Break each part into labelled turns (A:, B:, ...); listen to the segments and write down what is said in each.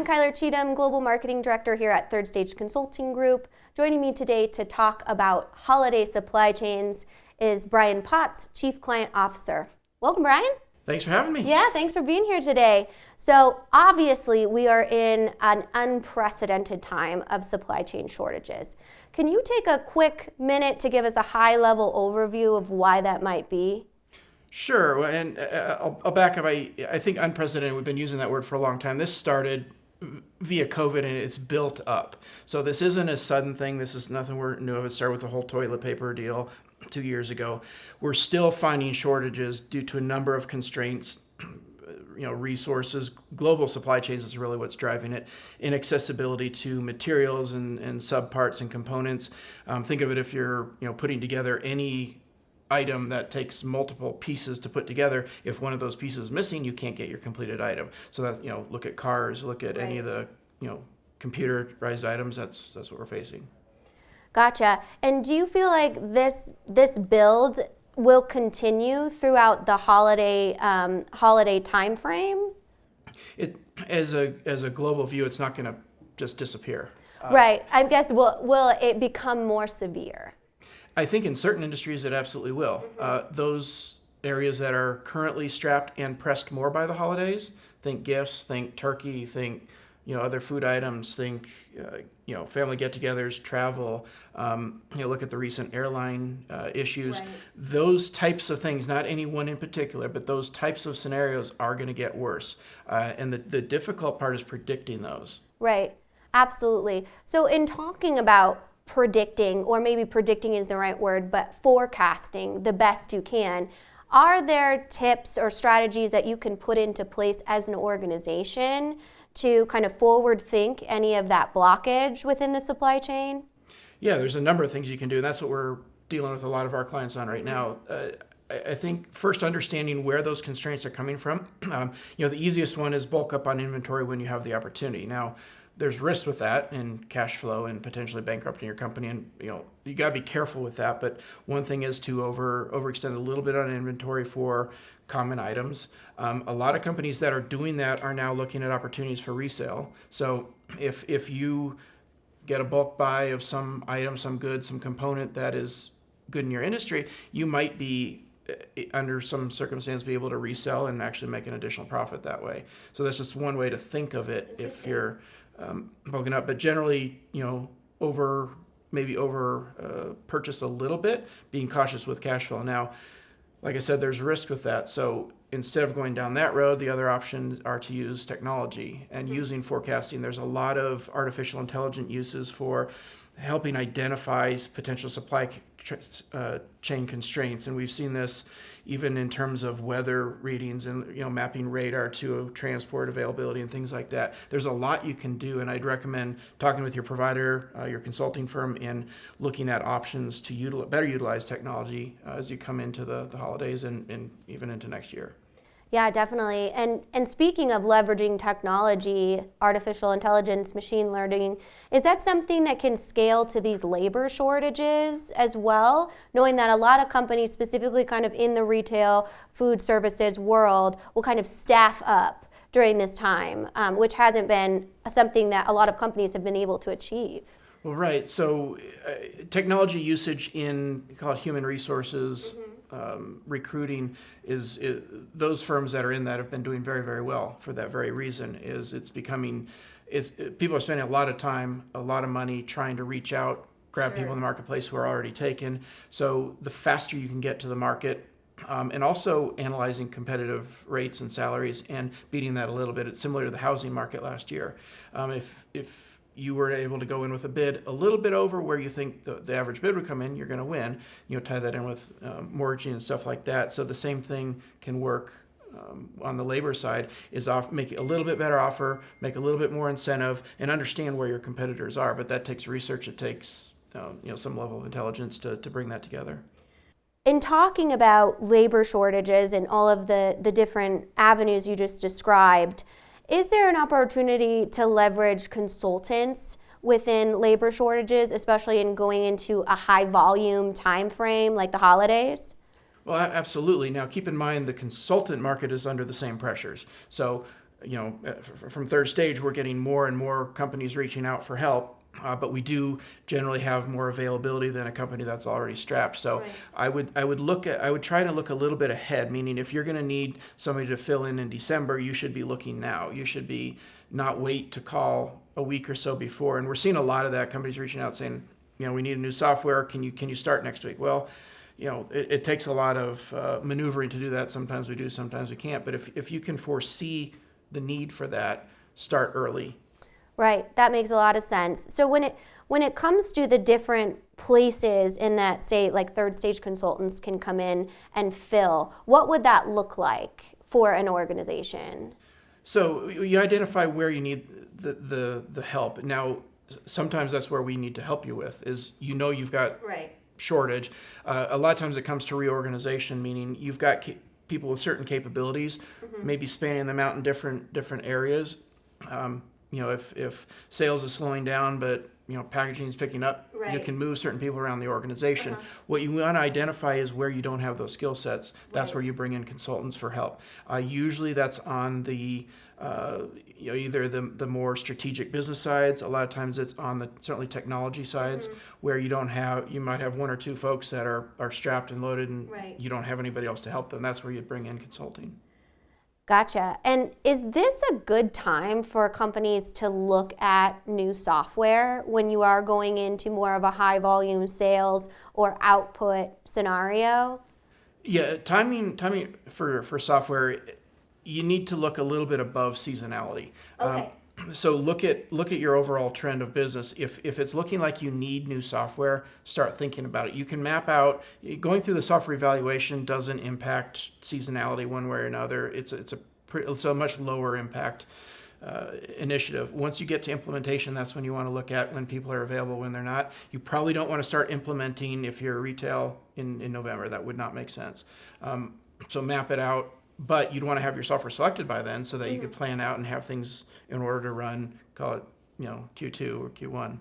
A: I'm Kyler Cheatham, Global Marketing Director here at Third Stage Consulting Group. Joining me today to talk about holiday supply chains is Brian Potts, Chief Client Officer. Welcome, Brian.
B: Thanks for having me.
A: Yeah, thanks for being here today. So obviously we are in an unprecedented time of supply chain shortages. Can you take a quick minute to give us a high-level overview of why that might be?
B: Sure, and I'll back up. I think unprecedented, we've been using that word for a long time. This started via COVID and it's built up. So this isn't a sudden thing. This is nothing we're new of. It started with the whole toilet paper deal 2 years ago. We're still finding shortages due to a number of constraints, resources. Global supply chains is really what's driving it. Inaccessibility to materials and subparts and components. Think of it if you're putting together any item that takes multiple pieces to put together. If one of those pieces is missing, you can't get your completed item. So that look at cars, look at any of the computerized items. That's what we're facing.
A: Gotcha. And do you feel like this build will continue throughout the holiday time frame?
B: It as a global view, it's not going to just disappear.
A: Right. I guess will it become more severe?
B: I think in certain industries it absolutely will. Those areas that are currently strapped and pressed more by the holidays, think gifts, think turkey, think other food items, think family get-togethers, travel. Look at the recent airline issues.
A: Right.
B: Those types of things, not any one in particular, but those types of scenarios are going to get worse. And the difficult part is predicting those.
A: Right. Absolutely. So in talking about predicting, or maybe predicting is the right word, but forecasting the best you can, are there tips or strategies that you can put into place as an organization to kind of forward think any of that blockage within the supply chain? Yeah,
B: there's a number of things you can do. That's what we're dealing with a lot of our clients on right now. I think first understanding where those constraints are coming from. The easiest one is bulk up on inventory when you have the opportunity. Now, there's risk with that and cash flow and potentially bankrupting your company, and you got to be careful with that. But one thing is to overextend a little bit on inventory for common items. A lot of companies that are doing that are now looking at opportunities for resale. So if you get a bulk buy of some item, some good, some component that is good in your industry, you might be under some circumstance be able to resell and actually make an additional profit that way. So that's just one way to think of it if you're bulking up. But generally, over purchase a little bit, being cautious with cash flow. Now, like I said, there's risk with that. So instead of going down that road, the other options are to use technology and using forecasting. There's a lot of artificial intelligence uses for helping identify potential supply chain constraints. And we've seen this even in terms of weather readings and mapping radar to transport availability and things like that. There's a lot you can do, and I'd recommend talking with your provider, your consulting firm, and looking at options to better utilize technology as you come into the holidays and even into next year.
A: Yeah, definitely. And speaking of leveraging technology, artificial intelligence, machine learning, is that something that can scale to these labor shortages as well? Knowing that a lot of companies, specifically kind of in the retail food services world, will kind of staff up during this time, which hasn't been something that a lot of companies have been able to achieve.
B: Well, right. So technology usage in, call it human resources, recruiting is those firms that are in that have been doing very, very well for that very reason. People are spending a lot of time, a lot of money trying to reach out, grab
A: Sure.
B: people in the marketplace who are already taken. So the faster you can get to the market, and also analyzing competitive rates and salaries and beating that a little bit. It's similar to the housing market last year. If you were able to go in with a bid a little bit over where you think the average bid would come in, you're going to win. Tie that in with mortgaging and stuff like that. So the same thing can work on the labor side, is make a little bit better offer, make a little bit more incentive, and understand where your competitors are. But that takes research. It takes some level of intelligence to bring that together.
A: In talking about labor shortages and all of the different avenues you just described, is there an opportunity to leverage consultants within labor shortages, especially in going into a high volume time frame like the holidays?
B: Well, absolutely. Now, keep in mind the consultant market is under the same pressures. So from third stage, we're getting more and more companies reaching out for help. But we do generally have more availability than a company that's already strapped. So
A: Right.
B: I would try to look a little bit ahead, meaning if you're going to need somebody to fill in December, you should be looking now. You should be not wait to call a week or so before. And we're seeing a lot of that, companies reaching out saying, we need a new software. Can you start next week? Well, it takes a lot of maneuvering to do that. Sometimes we do, sometimes we can't. But if you can foresee the need for that, start early.
A: Right, that makes a lot of sense. So when it comes to the different places in that, say, like third stage consultants can come in and fill, what would that look like for an organization?
B: So you identify where you need the help. Now, sometimes that's where we need to help you with is you've got
A: Right.
B: shortage. A lot of times it comes to reorganization, meaning you've got people with certain capabilities, maybe spanning them out in different areas. If sales is slowing down, but packaging is picking up, you
A: Right.
B: can move certain people around the organization. What you want to identify is where you don't have those skill sets. That's
A: Right.
B: where you bring in consultants for help. Usually that's on the either the more strategic business sides. A lot of times it's on the certainly technology sides where you might have one or two folks that are strapped and loaded, and
A: Right.
B: you don't have anybody else to help them. That's where you bring in consulting.
A: Gotcha. And is this a good time for companies to look at new software when you are going into more of a high volume sales or output scenario?
B: Yeah, timing for software, you need to look a little bit above seasonality.
A: Okay.
B: So look at your overall trend of business. If it's looking like you need new software, start thinking about it. You can map out going through the software evaluation doesn't impact seasonality one way or another. It's a much lower impact initiative. Once you get to implementation, that's when you want to look at when people are available, when they're not. You probably don't want to start implementing if you're retail in November. That would not make sense. So map it out. But you'd want to have your software selected by then so that you could plan out and have things in order to run, call it, Q2 or Q1.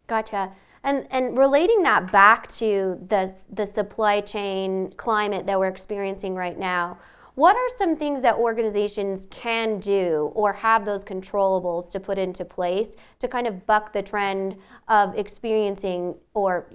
A: Gotcha. And relating that back to the supply chain climate that we're experiencing right now, what are some things that organizations can do or have those controllables to put into place to kind of buck the trend of experiencing or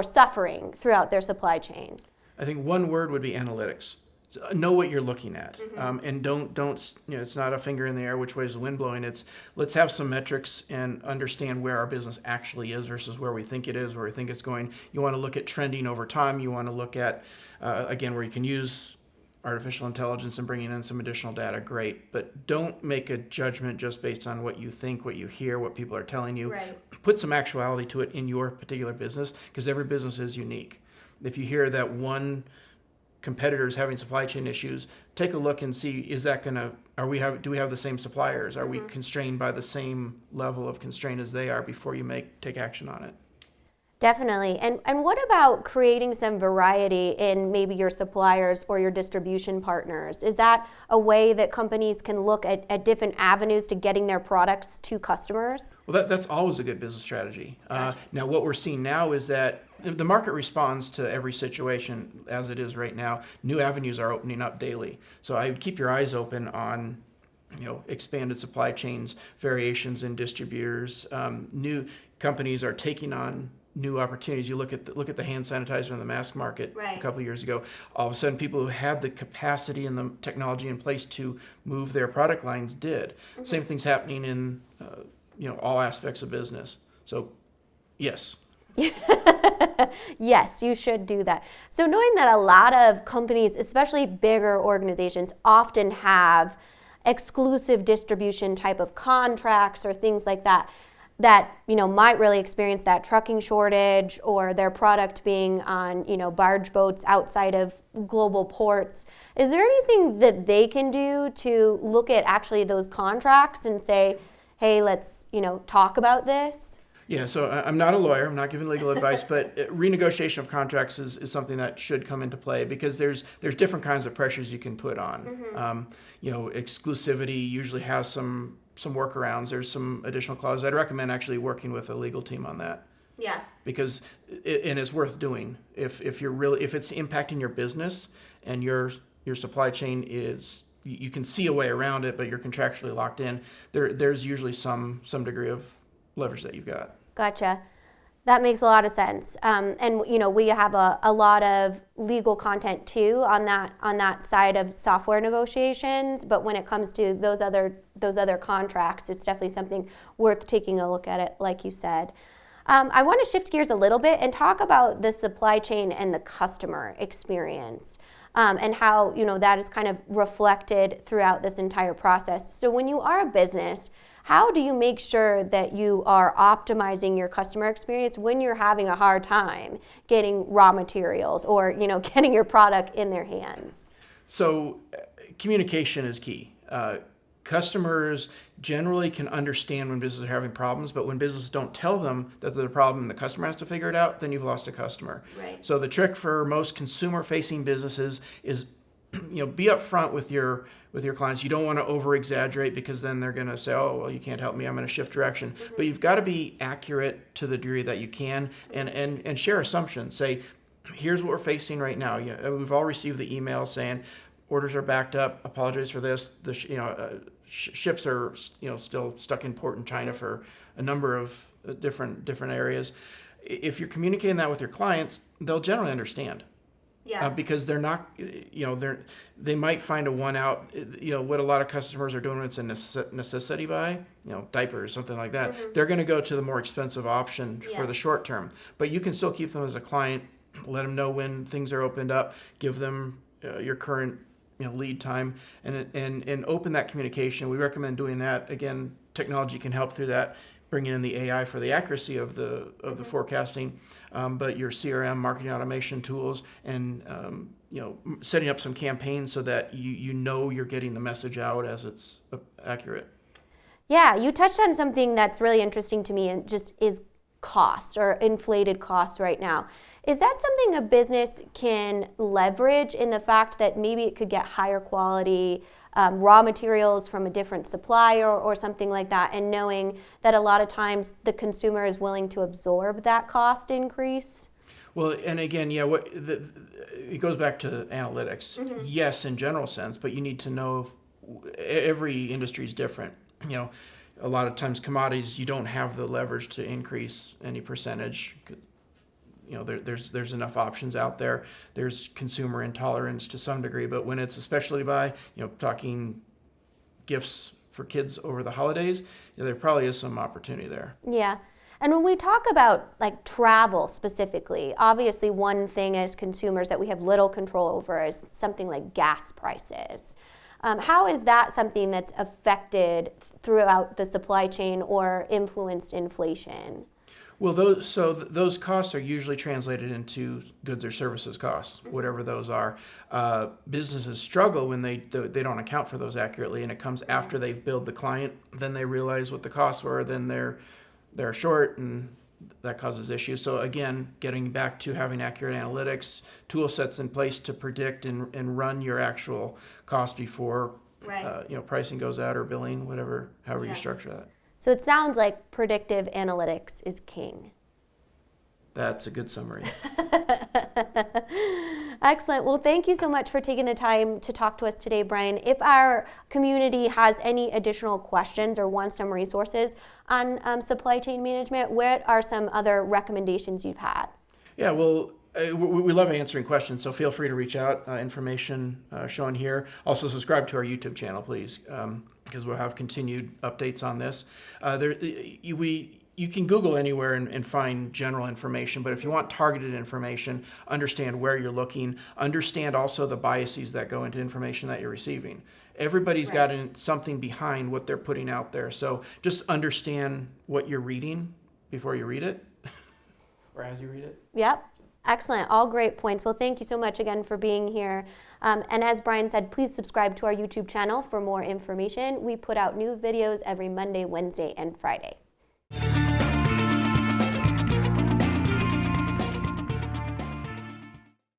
A: suffering throughout their supply chain?
B: I think one word would be analytics. So know what you're looking at, and don't it's not a finger in the air which way is the wind blowing. It's let's have some metrics and understand where our business actually is versus where we think it is, where we think it's going. You want to look at trending over time. You want to look at again where you can use artificial intelligence and bringing in some additional data. Great, but don't make a judgment just based on what you think, what you hear, what people are telling you.
A: Right.
B: Put some actuality to it in your particular business because every business is unique. If you hear that one competitors having supply chain issues, take a look and see, is that gonna, do we have the same suppliers? Are we constrained by the same level of constraint as they are before you take action on it?
A: Definitely. And what about creating some variety in maybe your suppliers or your distribution partners? Is that a way that companies can look at different avenues to getting their products to customers?
B: Well, that's always a good business strategy.
A: Gotcha.
B: Now, what we're seeing now is that the market responds to every situation as it is right now. New avenues are opening up daily. So I would keep your eyes open on expanded supply chains, variations in distributors. New companies are taking on new opportunities. You look at the hand sanitizer in the mass market
A: Right.
B: a couple of years ago. All of a sudden, people who had the capacity and the technology in place to move their product lines did. Same thing's happening in all aspects of business. So, yes.
A: Yes, you should do that. So knowing that a lot of companies, especially bigger organizations, often have exclusive distribution type of contracts or things like that might really experience that trucking shortage or their product being on barge boats outside of global ports. Is there anything that they can do to look at actually those contracts and say, hey, let's talk about this?
B: Yeah, so I'm not a lawyer. I'm not giving legal advice, but renegotiation of contracts is something that should come into play because there's different kinds of pressures you can put on. Exclusivity usually has some workarounds. There's some additional clauses. I'd recommend actually working with a legal team on that.
A: Yeah.
B: Because it's worth doing if it's impacting your business and your supply chain is you can see a way around it, but you're contractually locked in. There's usually some degree of leverage that you've got.
A: Gotcha. That makes a lot of sense. And we have a lot of legal content too on that side of software negotiations. But when it comes to those other contracts, it's definitely something worth taking a look at it, like you said. I want to shift gears a little bit and talk about the supply chain and the customer experience, and how that is kind of reflected throughout this entire process. So when you are a business, how do you make sure that you are optimizing your customer experience when you're having a hard time getting raw materials or getting your product in their hands?
B: So communication is key. Customers generally can understand when businesses are having problems, but when businesses don't tell them that there's a problem and the customer has to figure it out, then you've lost a customer.
A: Right.
B: So the trick for most consumer-facing businesses is be upfront with your clients. You don't want to over-exaggerate, because then they're going to say, oh, well, you can't help me, I'm going to shift direction. Mm-hmm. But you've got to be accurate to the degree that you can, and share assumptions. Say, here's what we're facing right now. We've all received the email saying orders are backed up. Apologize for this. Ships are still stuck in port in China for a number of different areas. If you're communicating that with your clients, they'll generally understand.
A: Yeah.
B: Because they're not, they might find a one out. What a lot of customers are doing when it's a necessity buy, diapers, something like that. Mm-hmm. They're going to go to the more expensive option for the short term. But you can still keep them as a client. Let them know when things are opened up. Give them your current lead time, and open that communication. We recommend doing that. Again, technology can help through that, bringing in the AI for the accuracy of the forecasting, but your CRM, marketing automation tools, and setting up some campaigns so that you're getting the message out as it's accurate.
A: Yeah, you touched on something that's really interesting to me, and just is costs or inflated costs right now. Is that something a business can leverage, in the fact that maybe it could get higher quality raw materials from a different supplier or something like that, and knowing that a lot of times the consumer is willing to absorb that cost increase?
B: Well, and again, it goes back to analytics. Mm-hmm. Yes, in general sense, but you need to know every industry is different. A lot of times commodities, you don't have the leverage to increase any percentage. There's enough options out there. There's consumer intolerance to some degree, but when it's a specialty buy, talking gifts for kids over the holidays, there probably is some opportunity there.
A: Yeah. And when we talk about like travel specifically, obviously one thing as consumers that we have little control over is something like gas prices. How is that something that's affected throughout the supply chain or influenced inflation?
B: Well, those costs are usually translated into goods or services costs, whatever those are. Businesses struggle when they don't account for those accurately, and it comes after they've billed the client. Then they realize what the costs were. Then they're short, and that causes issues. So again, getting back to having accurate analytics, tool sets in place to predict and run your actual cost before pricing goes out, or billing, however you structure that.
A: So it sounds like predictive analytics is king.
B: That's a good summary.
A: Excellent. Well, thank you so much for taking the time to talk to us today, Brian. If our community has any additional questions or wants some resources on supply chain management, what are some other recommendations you've had?
B: Yeah, well, we love answering questions, so feel free to reach out. Information shown here. Also, subscribe to our YouTube channel, please, because we'll have continued updates on this. You can Google anywhere and find general information, but if you want targeted information, understand where you're looking, understand also the biases that go into information that you're receiving. Everybody's got something behind what they're putting out there, so just understand what you're reading before you read it, or as you read it.
A: Yep. Excellent. All great points. Well, thank you so much again for being here. And as Brian said, please subscribe to our YouTube channel for more information. We put out new videos every Monday, Wednesday, and Friday.